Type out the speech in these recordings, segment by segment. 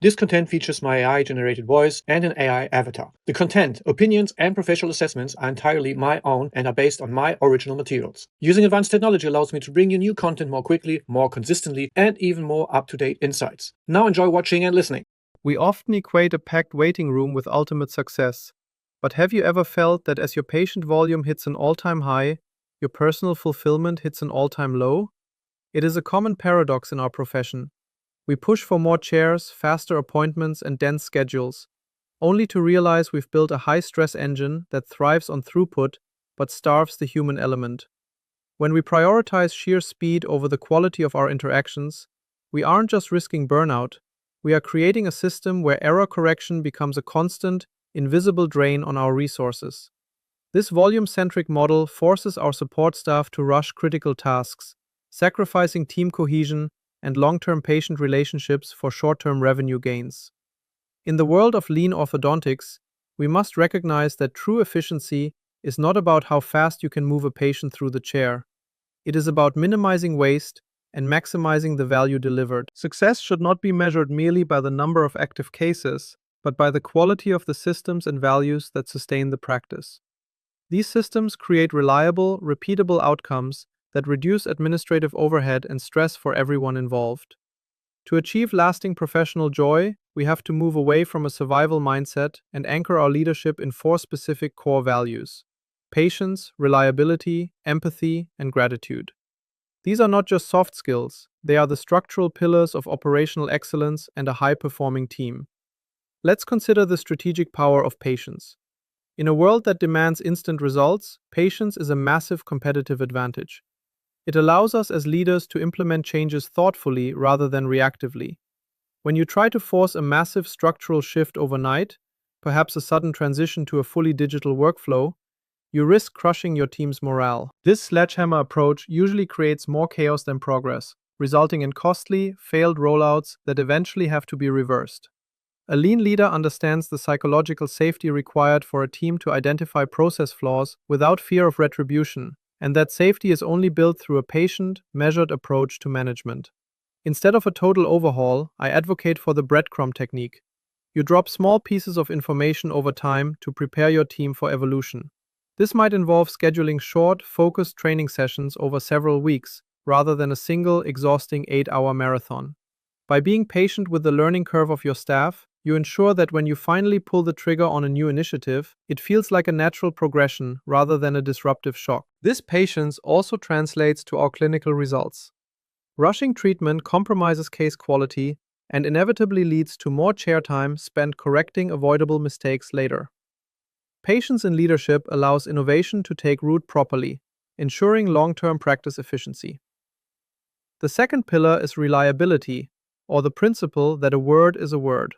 This content features my AI-generated voice and an AI avatar. The content, opinions, and professional assessments are entirely my own and are based on my original materials. Using advanced technology allows me to bring you new content more quickly, more consistently, and even more up-to-date insights. Now enjoy watching and listening. We often equate a packed waiting room with ultimate success. But have you ever felt that as your patient volume hits an all-time high, your personal fulfillment hits an all-time low? It is a common paradox in our profession. We push for more chairs, faster appointments, and dense schedules, only to realize we've built a high-stress engine that thrives on throughput but starves the human element. When we prioritize sheer speed over the quality of our interactions, we aren't just risking burnout, we are creating a system where error correction becomes a constant, invisible drain on our resources. This volume-centric model forces our support staff to rush critical tasks, sacrificing team cohesion and long-term patient relationships for short-term revenue gains. In the world of lean orthodontics, we must recognize that true efficiency is not about how fast you can move a patient through the chair. It is about minimizing waste and maximizing the value delivered. Success should not be measured merely by the number of active cases, but by the quality of the systems and values that sustain the practice. These systems create reliable, repeatable outcomes that reduce administrative overhead and stress for everyone involved. To achieve lasting professional joy, we have to move away from a survival mindset and anchor our leadership in 4 specific core values: patience, reliability, empathy, and gratitude. These are not just soft skills, they are the structural pillars of operational excellence and a high-performing team. Let's consider the strategic power of patience. In a world that demands instant results, patience is a massive competitive advantage. It allows us as leaders to implement changes thoughtfully rather than reactively. When you try to force a massive structural shift overnight, perhaps a sudden transition to a fully digital workflow, you risk crushing your team's morale. This sledgehammer approach usually creates more chaos than progress, resulting in costly, failed rollouts that eventually have to be reversed. A lean leader understands the psychological safety required for a team to identify process flaws without fear of retribution, and that safety is only built through a patient, measured approach to management. Instead of a total overhaul, I advocate for the breadcrumb technique. You drop small pieces of information over time to prepare your team for evolution. This might involve scheduling short, focused training sessions over several weeks, rather than a single, exhausting 8-hour marathon. By being patient with the learning curve of your staff, you ensure that when you finally pull the trigger on a new initiative, it feels like a natural progression rather than a disruptive shock. This patience also translates to our clinical results. Rushing treatment compromises case quality and inevitably leads to more chair time spent correcting avoidable mistakes later. Patience in leadership allows innovation to take root properly, ensuring long-term practice efficiency. The second pillar is reliability, or the principle that a word is a word.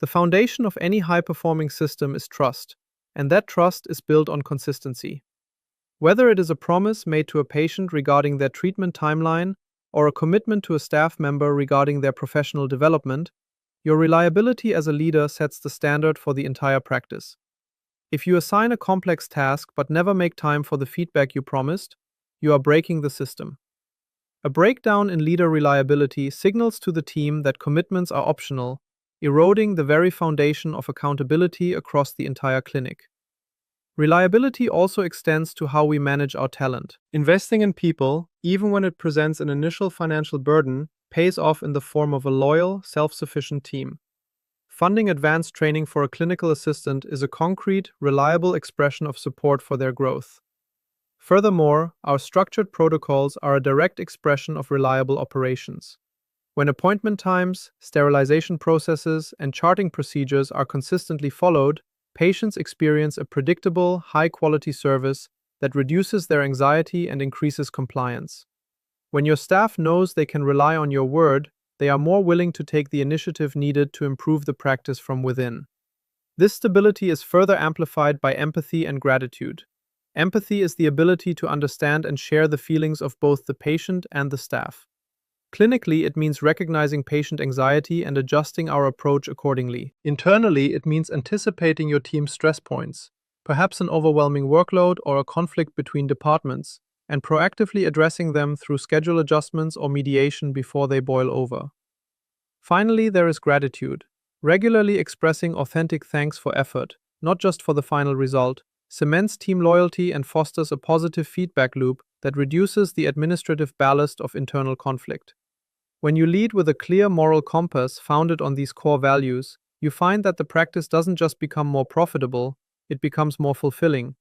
The foundation of any high-performing system is trust, and that trust is built on consistency. Whether it is a promise made to a patient regarding their treatment timeline or a commitment to a staff member regarding their professional development, your reliability as a leader sets the standard for the entire practice. If you assign a complex task but never make time for the feedback you promised, you are breaking the system. A breakdown in leader reliability signals to the team that commitments are optional, eroding the very foundation of accountability across the entire clinic. Reliability also extends to how we manage our talent. Investing in people, even when it presents an initial financial burden, pays off in the form of a loyal, self-sufficient team. Funding advanced training for a clinical assistant is a concrete, reliable expression of support for their growth. Furthermore, our structured protocols are a direct expression of reliable operations. When appointment times, sterilization processes, and charting procedures are consistently followed, patients experience a predictable, high-quality service that reduces their anxiety and increases compliance. When your staff knows they can rely on your word, they are more willing to take the initiative needed to improve the practice from within. This stability is further amplified by empathy and gratitude. Empathy is the ability to understand and share the feelings of both the patient and the staff. Clinically, it means recognizing patient anxiety and adjusting our approach accordingly. Internally, it means anticipating your team's stress points, perhaps an overwhelming workload or a conflict between departments, and proactively addressing them through schedule adjustments or mediation before they boil over. Finally, there is gratitude. Regularly expressing authentic thanks for effort, not just for the final result, cements team loyalty and fosters a positive feedback loop that reduces the administrative ballast of internal conflict. When you lead with a clear moral compass founded on these core values, you find that the practice doesn't just become more profitable, it becomes more fulfilling.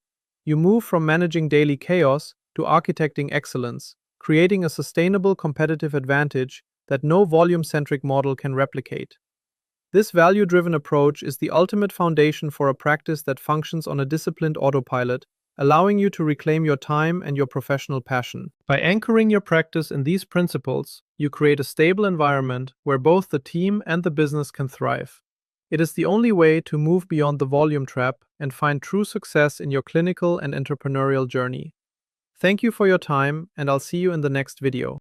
You move from managing daily chaos to architecting excellence, creating a sustainable competitive advantage that no volume-centric model can replicate. This value-driven approach is the ultimate foundation for a practice that functions on a disciplined autopilot, allowing you to reclaim your time and your professional passion. By anchoring your practice in these principles, you create a stable environment where both the team and the business can thrive. It is the only way to move beyond the volume trap and find true success in your clinical and entrepreneurial journey. Thank you for your time, and I'll see you in the next video.